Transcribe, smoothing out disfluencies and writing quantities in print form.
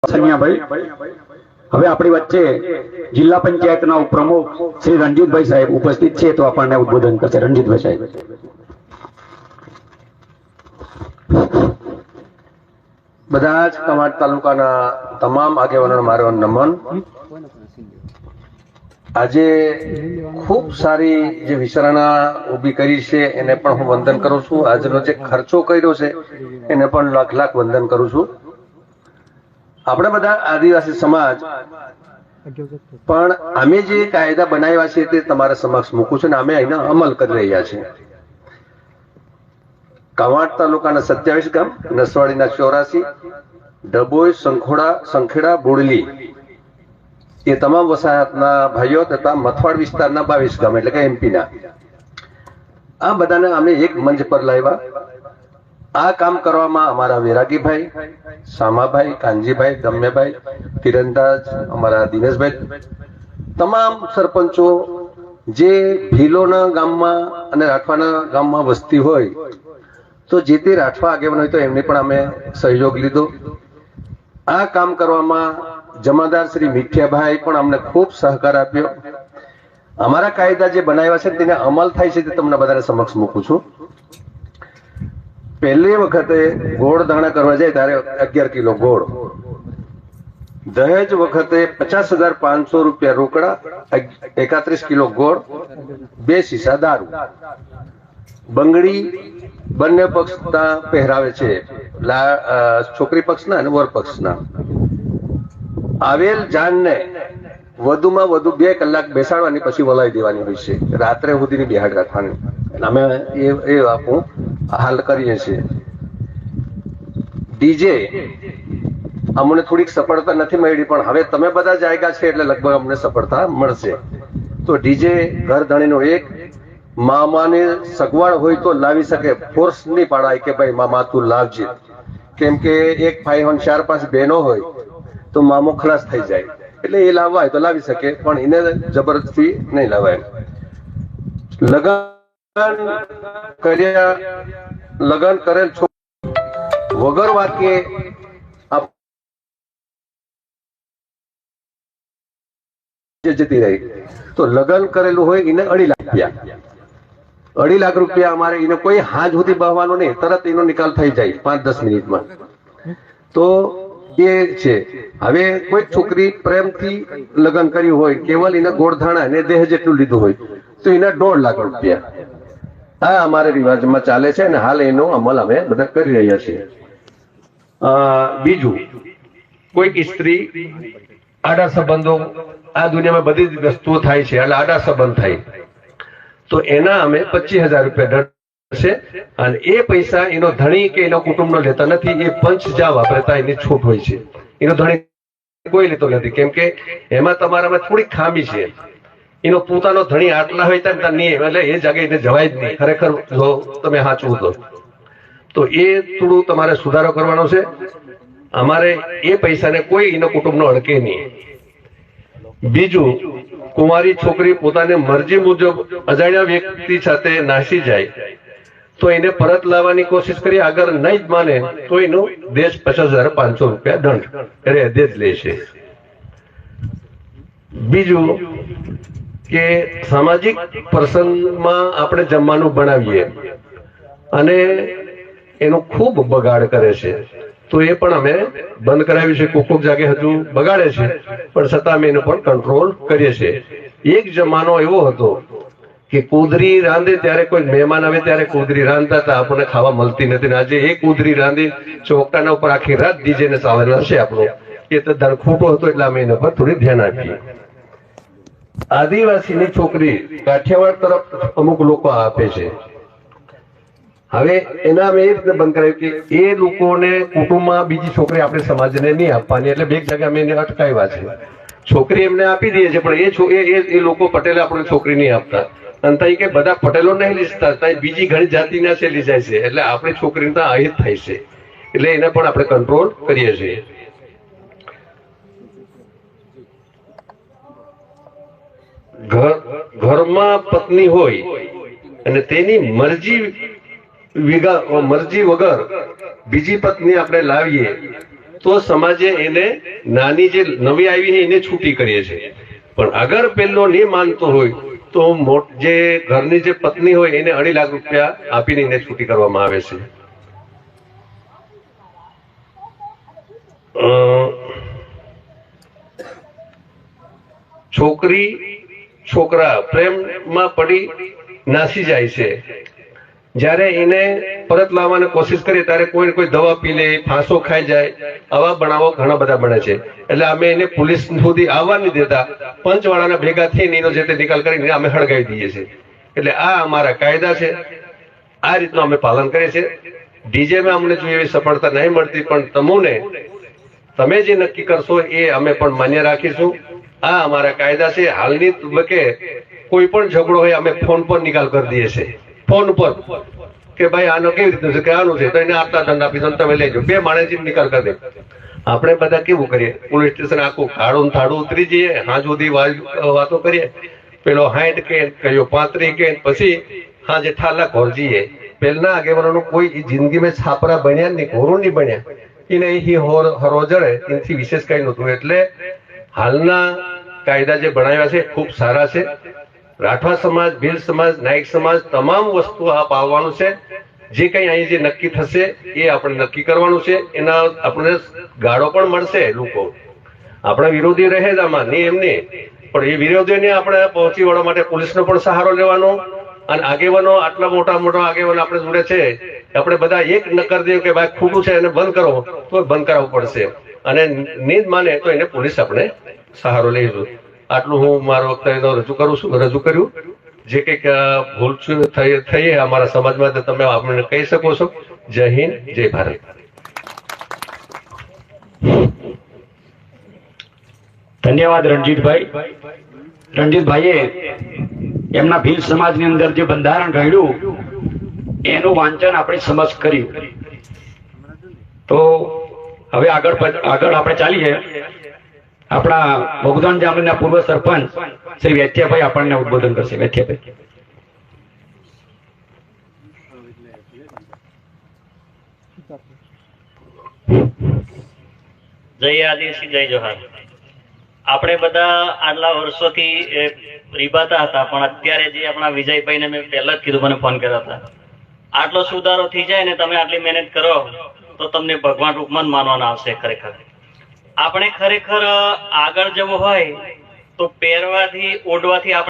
સનિયાભાઈ હવે આપણી વચ્ચે જિલ્લા પંચાયતના ઉપપ્રમુખ શ્રી રણજીતભાઈ સાહેબ ઉપસ્થિત છે, તો આપણને ઉદ્બોધન કરશે. રણજીતભાઈ સાહેબ. બધા જ કવાંટ તાલુકાના તમામ આગેવાનોને મારો નમન. આજે ખૂબ સારી જે વિચારણા ઊભી કરી છે એને પણ હું વંદન કરું છું. આજનો જે ખર્ચો કર્યો છે એને પણ લાખ લાખ વંદન કરું છું. આપણે બધા આદિવાસી સમાજ પણ અમે જે કાયદા બનાવ્યા છે તે તમારા સમક્ષ મૂકું છું ને અમે એનો અમલ કરી રહ્યા છીએ. કવાંટ તાલુકાના 27 ગામ, નસવાડીના 84, ડભોઈ, સંખેડા, બોડલી એ તમામ વસાહતના ભાઈઓ તથા મથવાડ વિસ્તારના 22 ગામ એટલે કે એમપીના આ બધાને અમે એક મંચ પર લાવ્યા. આ કામ કરવામાં અમારા વેરાગીભાઈ, સામાભાઈ, કાનજીભાઈ, દમ્યાભાઈ, તીરંદાજ, અમારા દિનેશભાઈ, તમામ સરપંચો જે ભીલોના ગામમાં અને રાઠવાના ગામમાં વસ્તી હોય તો જે તે રાઠવા આગેવાન હોય તો એમને પણ અમે સહયોગ લીધો. આ કામ કરવામાં જમાદાર શ્રી મીઠિયાભાઈ પણ અમને ખૂબ સહકાર આપ્યો. અમારા કાયદા જે બનાવ્યા છે તેને અમલ થાય છે તે તમને બધાને સમક્ષ મૂકું છું. પહેલી વખતે ગોળ ધાણા કરવા જાય ત્યારે 11 કિલો ગોળ, દહેજ વખતે 50,500 રૂપિયા રોકડા, 31 કિલો ગોળ, 2 શીશા દારૂ. બંગડી બંને પક્ષના પહેરાવે છે, છોકરી પક્ષના અને વર પક્ષના. આવેલ જાનને વધુમાં વધુ 2 કલાક બેસાડવાની પછી વલાવી દેવાની હોય છે. રાત્રે સુધીની બેહાડ રાખવાની. અમે એ આપું હાલ કરીએ છીએ. ડીજે અમને થોડીક સફળતા નથી મળી, પણ હવે તમે બધા જાયગા છે એટલે લગભગ અમને સફળતા મળશે. તો ડીજે ઘર ધણીનો એક મામાની સગવડ હોય તો લાવી શકે, ફોર્સ નહીં પાડાય કે ભાઈ મામા તું લાવજે, કેમ કે એક ભાઈ હોય 4-5 બહેનો હોય તો મામો ખલાસ થઈ જાય. એટલે એ લાવવા હોય તો લાવી શકે, પણ એને જબરદસ્તી નહીં લાવાય. લગન કરેલ વગર વાક્યે જતી રહી તો લગન કરેલું હોય એને 2.5 લાખ રૂપિયા. 2.5 લાખ રૂપિયા અમારે એને કોઈ હાજ સુધી બહવાનો નહીં, તરત એનો નિકાલ થઈ જાય 5-10 મિનિટમાં. તો એ છે. હવે કોઈ છોકરી પ્રેમથી લગ્ન કર્યું હોય, કેવલ એને ગોળધાણા અને દેહ જેટલું લીધું હોય તો એને 1.5 લાખ રૂપિયા. આ અમારે રિવાજમાં ચાલે છે અને હાલ એનો અમલ અમે બધા કરી રહ્યા છીએ. બીજું, કોઈ સ્ત્રી આડા સંબંધો, આ દુનિયામાં બધી જ વસ્તુઓ થાય છે એટલે આડા સંબંધ થાય તો એના અમે 25,000 રૂપિયા દંડ છે. અને એ પૈસા એનો ધણી કે એનો કુટુંબનો લેતા નથી, એ પંચ જ્યાં વાપરતા એની છૂટ હોય છે. એનો ધણી કોઈ લેતો નથી, કેમ કે એમાં તમારામાં થોડીક ખામી છે. એનો પોતાનો ધણી આટલા હોય ત્યાં નહીં, એટલે એ જગ્યાએ એને જવાય જ નહીં. ખરેખર જો તમે સાચું તો એ થોડું તમારે સુધારો કરવાનો છે. અમારે એ પૈસાને કોઈ એનો કુટુંબનો અડકે નહીં. બીજું, કુંવારી છોકરી પોતાની મરજી મુજબ અજાણ્યા વ્યક્તિ સાથે નાસી જાય તો એને પરત લાવવાની કોશિશ કરી, આગળ નહીં જ માને તો એનો દેશ 50,500 રૂપિયા દંડ એટલે દેશ લે છે. બીજું કે સામાજિક પ્રસંગમાં આપણે જમવાનું બનાવીએ અને એનો ખૂબ બગાડ કરે છે તો એ પણ અમે બંધ કરાવ્યું છે. કોક જાગે હજુ બગાડે છે પણ છતાં અમે એનો પણ કંટ્રોલ કરીએ છીએ. એક જમાનો એવો હતો કે કુદરી રાંધે ત્યારે કોઈ મહેમાન આવે ત્યારે કુદરી રાંધતા હતા, આપણને ખાવા મળતી નથી. આજે એ કુદરી રાંધી ચોકટાના ઉપર આખી રાત ડીજેને સાવરણ હશે આપણો, એ તો ધન ખોટો હતો એટલે અમે એના પર થોડી ધ્યાન આપીએ. આદિવાસીની છોકરી કાઠિયાવાડ તરફ અમુક લોકો આપે છે. હવે એના અમે એ રીતે બંધ કરાવ્યું કે એ લોકોને કુટુંબમાં બીજી છોકરી આપણે સમાજને નહીં આપવાની, એટલે બે જગ્યા અમે એને અટકાવ્યા છે. છોકરી એમને આપી દઈએ છીએ પણ એ લોકો પટેલે આપણે છોકરી નહીં આપતા. અને ત્યાં કે બધા પટેલો નહીં લીધતા, ત્યાં બીજી ઘણી જાતિના છે લીધાય છે, એટલે આપણી છોકરીને ત્યાં અહિત થાય છે. એટલે એને પણ આપણે કંટ્રોલ કરીએ છીએ. ઘરમાં પત્ની હોય અને તેની મરજી વગર બીજી પત્ની આપણે લાવીએ તો સમાજે એને નાની જે નવી આવી છે એને છૂટી કરીએ છીએ. પણ અગર પેલો નહીં માનતો હોય તો જે ઘરની જે પત્ની હોય એને 2.5 લાખ રૂપિયા આપીને એને છૂટી કરવામાં આવે છે. છોકરી છોકરા પ્રેમમાં પડી નાસી જાય છે. જ્યારે એને પરત લાવવાની કોશિશ કરીએ ત્યારે કોઈ દવા પી લે, ફાંસો ખાઈ જાય, આવા બનાવો ઘણા બધા બને છે. એટલે અમે એને પોલીસ સુધી આવવા નહીં દેતા, પંચવાળાના ભેગા થઈને એનો જે તે નિકાલ કરીને અમે હળગાવી દઈએ છીએ. એટલે આ અમારા કાયદા છે, આ રીતનું અમે પાલન કરીએ છીએ. ડીજેમાં અમને જો એવી સફળતા નહીં મળતી, પણ તમે જે નક્કી કરશો એ અમે પણ માન્ય રાખીશું. આ અમારા કાયદા છે. હાલની તબક્કે કોઈ પણ ઝઘડો હોય અમે ફોન પર નિકાલ કરી દઈએ છીએ. ફોન પર કે ભાઈ આનો કેવી રીતનું છે કે આનું છે, તો એને આટલા દંડ આપી દો, તમે લેજો. 2 માણસ નિકાલ કરી દે. આપણે બધા કેવું કરીએ, પોલીસ સ્ટેશન આખું કાળું થાળું ઉતરી જઈએ, હાં સુધી વાતો કરીએ, પેલો 60 કે કયો 35 કે પછી હાજે ઠાલા ઘોર જઈએ. પહેલા આગેવાનો કોઈ જિંદગીમાં છાપરા બન્યા નહીં, ઘોરો નહીં બન્યા, એને હરો જડે એનાથી વિશેષ કઈ નહોતું. એટલે હાલના કાયદા જે બનાવ્યા છે ખૂબ સારા છે. રાઠવા સમાજ, ભીલ સમાજ, નાયક સમાજ તમામ વસ્તુ આપ આવવાનું છે. જે કઈ અહીં જે નક્કી થશે એ આપણે નક્કી કરવાનું છે. એના આપણે ગાળો પણ મળશે. લોકો આપણા વિરોધી રહે જ આમાં નહીં એમને, પણ એ વિરોધીને આપણે પહોંચી વળવા માટે પોલીસનો પણ સહારો લેવાનો. અને આગેવાનો આટલા મોટા આગેવાનો આપણે જોડે છે, આપણે બધા એક ન કરી દઈએ કે ભાઈ ખોટું છે એને બંધ કરો, તો બંધ કરાવવું પડશે. અને નહીં માને તો એને પોલીસ આપણે સહારો લઈશું. આટલું હું મારો વક્તવ્ય રજૂ કર્યું. જે કંઈક ભૂલ થઈ અમારા સમાજમાં તો તમે આપણને કહી શકો છો. જય હિન્દ, જય ભારત. ધન્યવાદ રણજીતભાઈ. રણજીતભાઈએ એમના ભીલ સમાજની અંદર જે બંધારણ ઘડ્યું એનું વાંચન આપણે સમજ કર્યું. તો હવે આગળ આપણે ચાલીએ. આપણા ભોગદાન જામનગરના પૂર્વ સરપંચ શ્રી વેથિયાભાઈ આપણને ઉદબોધન કરશે. વેથિયાભાઈ. જય આદિવાસી, જય જોહાર. આપણે બધા આટલા વર્ષોથી રીબાતા હતા, પણ અત્યારે જે આપણા વિજયભાઈને મેં પહેલા જ કીધું, મને ફોન કર્યા હતા, આટલો સુધારો થઈ જાય ને તમે આટલી મહેનત કરો તો તમને ભગવાન રૂપમાં જ માનવાના આવશે. ખરેખર આપણે ખરેખર આગળ જવું હોય તો પહેરવાથી ઓઢવાથી આપણે